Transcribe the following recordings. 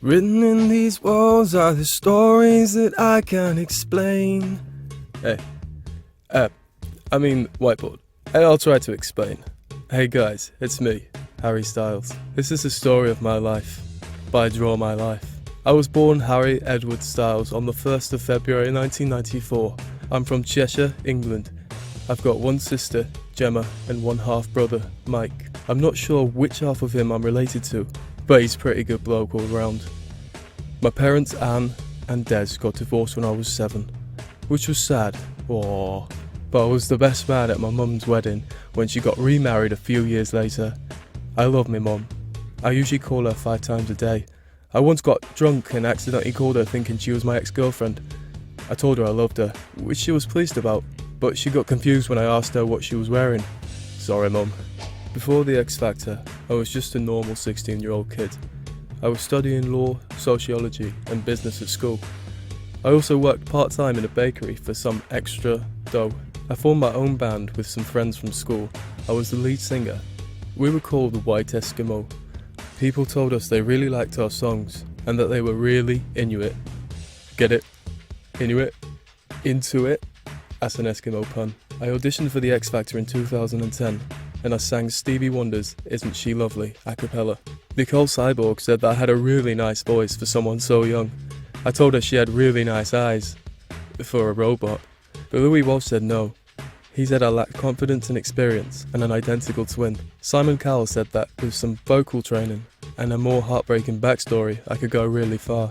Written in these walls are the stories that I can't explain. Hey, whiteboard. Hey, I'll try to explain. Hey guys, it's me, Harry Styles. This is the story of my life, but I draw my life. I was born Harry Edward Styles on the 1st of February 1994. I'm from Cheshire, England. I've got one sister, Gemma, and one half-brother, Mike. I'm not sure which half of him I'm related to, but he's a pretty good bloke all round. My parents, Anne and Des, got divorced when I was 7, which was sad. Aww. But I was the best man at my mum's wedding when she got remarried a few years later. I love my mum. I usually call her 5 times a day. I once got drunk and accidentally called her thinking she was my ex-girlfriend. I told her I loved her, which she was pleased about, but she got confused when I asked her what she was wearing. Sorry, Mum. Before the X Factor, I was just a normal 16-year-old kid. I was studying law, sociology and business at school. I also worked part-time in a bakery for some extra dough. I formed my own band with some friends from school. I was the lead singer. We were called the White Eskimo. People told us they really liked our songs and that they were really Inuit. Get it? Inuit? Into it? That's an Eskimo pun. I auditioned for the X Factor in 2010 and I sang Stevie Wonder's Isn't She Lovely a cappella. Nicole Cyborg said that I had a really nice voice for someone so young. I told her she had really nice eyes for a robot. But Louis Walsh said no. He said I lacked confidence and experience and an identical twin. Simon Cowell said that with some vocal training and a more heartbreaking backstory, I could go really far.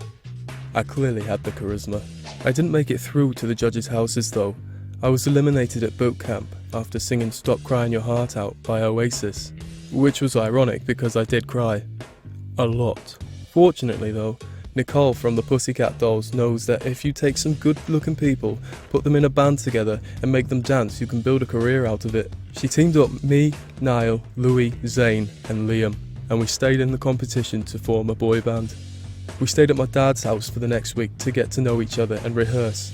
I clearly had the charisma. I didn't make it through to the judges' houses though. I was eliminated at boot camp after singing Stop Crying Your Heart Out by Oasis, which was ironic because I did cry. A lot. Fortunately though, Nicole from the Pussycat Dolls knows that if you take some good looking people, put them in a band together and make them dance, you can build a career out of it. She teamed up me, Niall, Louis, Zayn and Liam, and we stayed in the competition to form a boy band. We stayed at my dad's house for the next week to get to know each other and rehearse.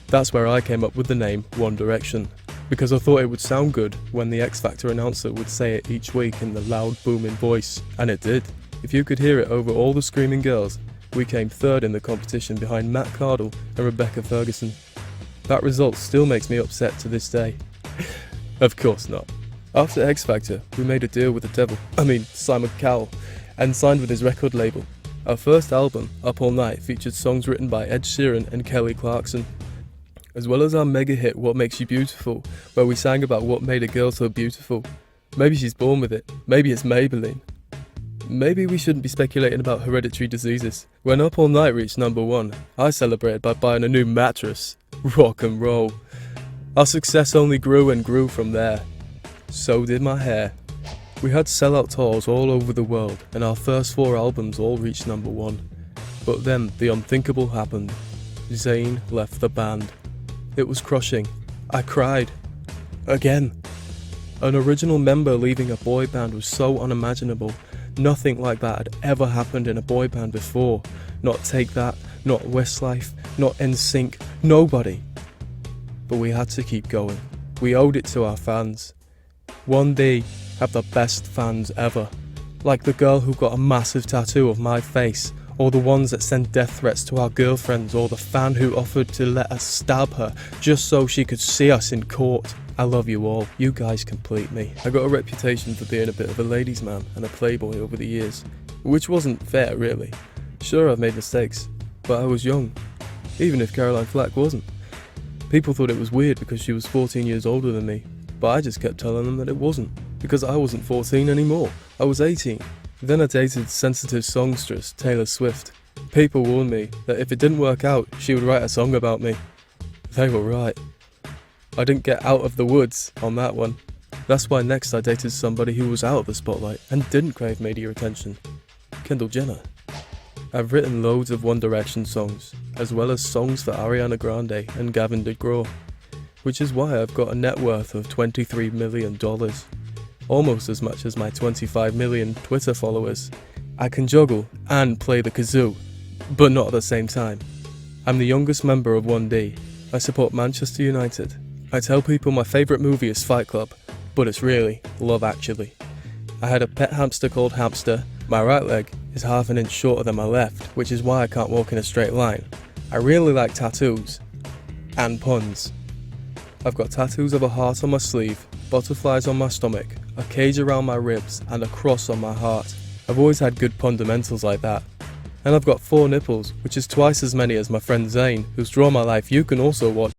That's where I came up with the name One Direction, because I thought it would sound good when the X Factor announcer would say it each week in the loud booming voice, and it did. If you could hear it over all the screaming girls, we came 3rd in the competition behind Matt Cardle and Rebecca Ferguson. That result still makes me upset to this day. Of course not. After X Factor, we made a deal with the devil, Simon Cowell, and signed with his record label. Our first album, Up All Night, featured songs written by Ed Sheeran and Kelly Clarkson, as well as our mega hit What Makes You Beautiful, where we sang about what made a girl so beautiful. Maybe she's born with it, maybe it's Maybelline. Maybe we shouldn't be speculating about hereditary diseases. When Up All Night reached number 1, I celebrated by buying a new mattress. Rock and roll. Our success only grew and grew from there. So did my hair. We had sellout tours all over the world, and our first 4 albums all reached number 1. But then the unthinkable happened. Zayn left the band. It was crushing. I cried. Again. An original member leaving a boy band was so unimaginable. Nothing like that had ever happened in a boy band before. Not Take That, not Westlife, not NSYNC, nobody. But we had to keep going. We owed it to our fans. One day, have the best fans ever. Like the girl who got a massive tattoo of my face, or the ones that send death threats to our girlfriends, or the fan who offered to let us stab her just so she could see us in court. I love you all. You guys complete me. I got a reputation for being a bit of a ladies' man and a playboy over the years, which wasn't fair really. Sure, I've made mistakes, but I was young, even if Caroline Flack wasn't. People thought it was weird because she was 14 years older than me, but I just kept telling them that it wasn't, because I wasn't 14 anymore. I was 18. Then I dated sensitive songstress Taylor Swift. People warned me that if it didn't work out, she would write a song about me. They were right. I didn't get out of the woods on that one. That's why next I dated somebody who was out of the spotlight and didn't crave media attention. Kendall Jenner. I've written loads of One Direction songs, as well as songs for Ariana Grande and Gavin DeGraw, which is why I've got a net worth of $23 million. Almost as much as my 25 million Twitter followers. I can juggle and play the kazoo, but not at the same time. I'm the youngest member of 1D. I support Manchester United. I tell people my favourite movie is Fight Club, but it's really Love Actually. I had a pet hamster called Hamster. My right leg is half an inch shorter than my left, which is why I can't walk in a straight line. I really like tattoos. And puns. I've got tattoos of a heart on my sleeve, butterflies on my stomach, a cage around my ribs, and a cross on my heart. I've always had good fundamentals like that. And I've got 4 nipples, which is twice as many as my friend Zane, whose Draw My Life you can also watch.